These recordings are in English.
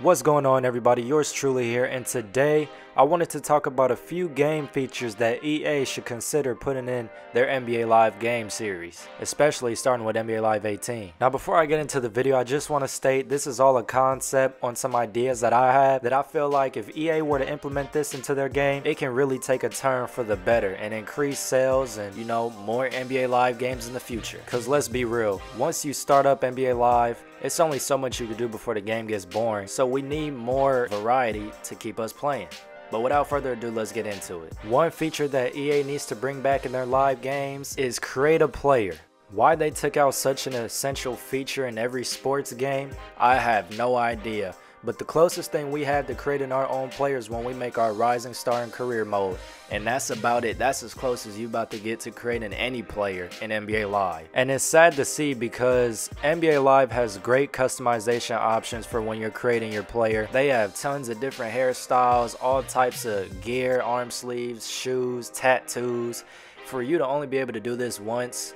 What's going on, everybody? Yours truly here, and today I wanted to talk about a few game features that EA should consider putting in their NBA Live game series, especially starting with NBA Live 18. Now before I get into the video, I just want to state this is all a concept on some ideas that I have that I feel like if EA were to implement this into their game, it can really take a turn for the better and increase sales and, you know, more NBA Live games in the future. Because let's be real, once you start up NBA Live, it's only so much you can do before the game gets boring, so we need more variety to keep us playing. But without further ado, let's get into it. One feature that EA needs to bring back in their live games is create a player. Why they took out such an essential feature in every sports game, I have no idea. But the closest thing we have to creating our own players when we make our Rising Star and Career mode. And that's about it. That's as close as you about to get to creating any player in NBA Live. And it's sad to see because NBA Live has great customization options for when you're creating your player. They have tons of different hairstyles, all types of gear, arm sleeves, shoes, tattoos. For you to only be able to do this once,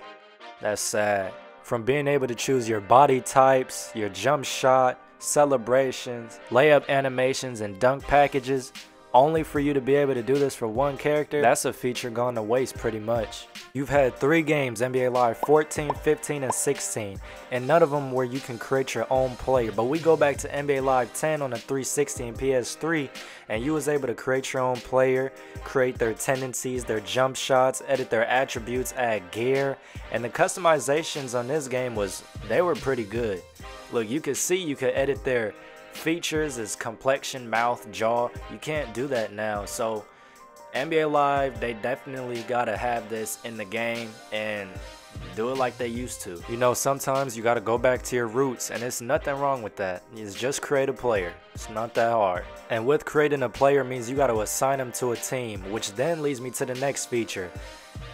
that's sad. From being able to choose your body types, your jump shot, celebrations, layup animations, and dunk packages, only for you to be able to do this for one character, that's a feature gone to waste pretty much. You've had 3 games, NBA Live 14, 15, and 16, and none of them where you can create your own player. But we go back to NBA Live 10 on the 360 and PS3, and you was able to create your own player, create their tendencies, their jump shots, edit their attributes, add gear, and the customizations on this game they were pretty good. Look, you could see you could edit their features as complexion, mouth, jaw. You can't do that now. So NBA Live, they definitely gotta have this in the game and do it like they used to. You know, sometimes you gotta go back to your roots, and it's nothing wrong with that. It's just create a player. It's not that hard. And with creating a player means you gotta assign them to a team, which then leads me to the next feature.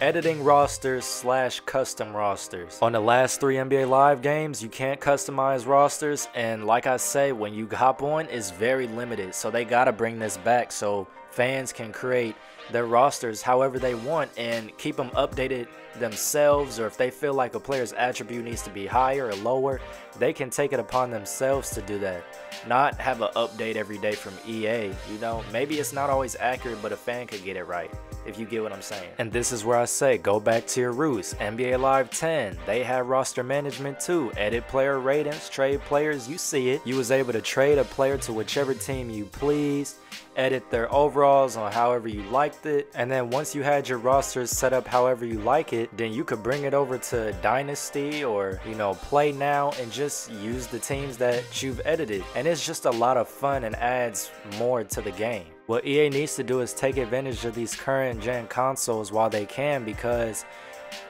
Editing rosters / custom rosters. On the last 3 NBA Live games, you can't customize rosters, and like I say, when you hop on, it's very limited. So they gotta bring this back so fans can create their rosters however they want and keep them updated themselves, or if they feel like a player's attribute needs to be higher or lower, they can take it upon themselves to do that. Not have an update every day from EA, you know. Maybe it's not always accurate, but a fan could get it right, if you get what I'm saying. And this is where I say, go back to your roots. NBA Live 10, they have roster management too. Edit player ratings, trade players, you see it. You was able to trade a player to whichever team you please, edit their overalls on however you liked it, and then once you had your rosters set up however you like it, then you could bring it over to Dynasty or, you know, Play Now and just use the teams that you've edited. And it's just a lot of fun and adds more to the game. What EA needs to do is take advantage of these current gen consoles while they can, because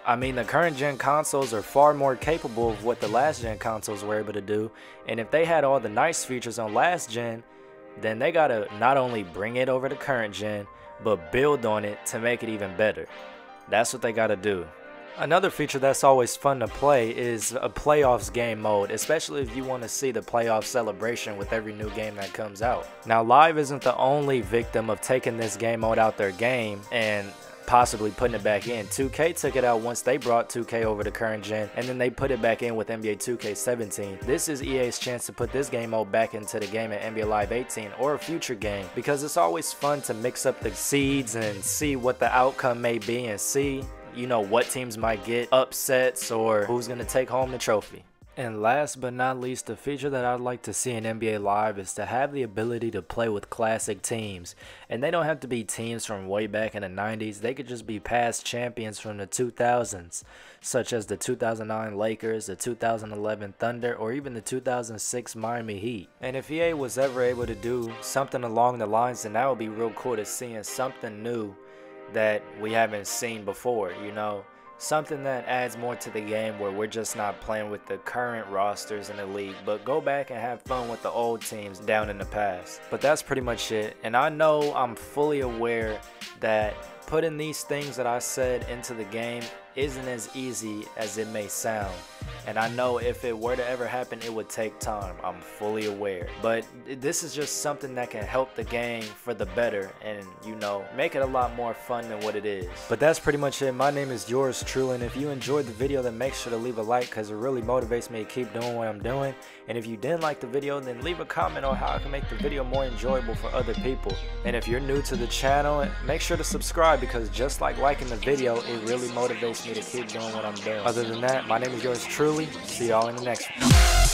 I mean, the current gen consoles are far more capable of what the last gen consoles were able to do, and if they had all the nice features on last gen, then they gotta not only bring it over to current gen, but build on it to make it even better. That's what they gotta do. Another feature that's always fun to play is a playoffs game mode, especially if you want to see the playoff celebration with every new game that comes out. Now, Live isn't the only victim of taking this game mode out their game and possibly putting it back in. 2K took it out once they brought 2K over to current gen, and then they put it back in with NBA 2K17. This is EA's chance to put this game mode back into the game at NBA Live 18 or a future game, because it's always fun to mix up the seeds and see what the outcome may be and see, you know, what teams might get upsets or who's going to take home the trophy. And last but not least, the feature that I'd like to see in NBA Live is to have the ability to play with classic teams. And they don't have to be teams from way back in the 90s. They could just be past champions from the 2000s, such as the 2009 Lakers, the 2011 Thunder, or even the 2006 Miami Heat. And if EA was ever able to do something along the lines, then that would be real cool to seeing something new that we haven't seen before, you know. Something that adds more to the game where we're just not playing with the current rosters in the league, but go back and have fun with the old teams down in the past. But that's pretty much it. And I know I'm fully aware that putting these things that I said into the game isn't as easy as it may sound. And I know if it were to ever happen, it would take time. I'm fully aware. But this is just something that can help the game for the better and, you know, make it a lot more fun than what it is. But that's pretty much it. My name is yours truly, and if you enjoyed the video, then make sure to leave a like because it really motivates me to keep doing what I'm doing. And if you didn't like the video, then leave a comment on how I can make the video more enjoyable for other people. And if you're new to the channel, make sure to subscribe because just like liking the video, it really motivates me to keep doing what I'm doing. Other than that, my name is yours truly. See y'all in the next one.